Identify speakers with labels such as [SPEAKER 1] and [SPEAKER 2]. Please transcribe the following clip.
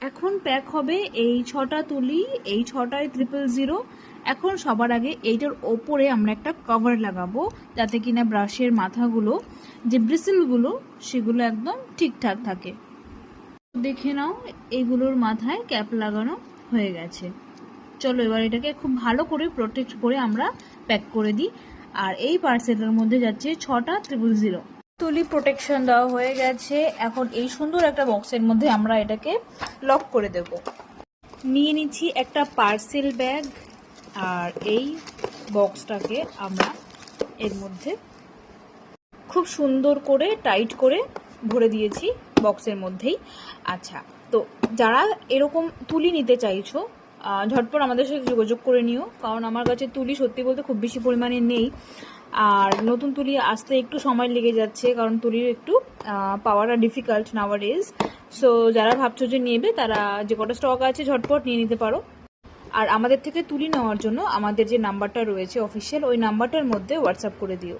[SPEAKER 1] এখন প্যাক হবে এই 6টা তুলি, এই 6টায় 000। এখন সবার আগে এইটার ওপরে আমরা একটা কভার লাগাবো, যাতে কিনা ব্রাশের মাথাগুলো যে ব্রিসেলগুলো সেগুলো একদম ঠিকঠাক থাকে। দেখে নাও এইগুলোর মাথায় ক্যাপ লাগানো হয়ে গেছে। চলো এবার এটাকে খুব ভালো করে প্রোটেক্ট করে আমরা প্যাক করে দিই। আর এই পার্সেলের মধ্যে যাচ্ছে 6টা 000। তুলি প্রোটেকশন দেওয়া হয়ে গেছে। এখন এই সুন্দর একটা বক্সের মধ্যে আমরা এটাকে লক করে দেব। নিয়ে নিচ্ছি একটা পার্সেল ব্যাগ, আর এই বক্সটাকে আমরা এর মধ্যে খুব সুন্দর করে টাইট করে ভরে দিয়েছি বক্সের মধ্যেই। আচ্ছা, তো যারা এরকম তুলি নিতে চাইছো ঝটপট আমাদের সাথে যোগাযোগ করে নিও, কারণ আমার কাছে তুলি সত্যি বলতে খুব বেশি পরিমাণে নেই। আর নতুন তুলি আসতে একটু সময় লেগে যাচ্ছে, কারণ তুলির একটু পাওয়াটা ডিফিকাল্ট নাওয়াডেজ। সো যারা ভাবছো যে নেবে তারা যে কটা স্টক আছে ঝটপট নিয়ে নিতে পারো। আর আমাদের থেকে তুলি নেওয়ার জন্য আমাদের যে নাম্বারটা রয়েছে অফিসিয়াল, ওই নাম্বারটার মধ্যে হোয়াটসঅ্যাপ করে দিও।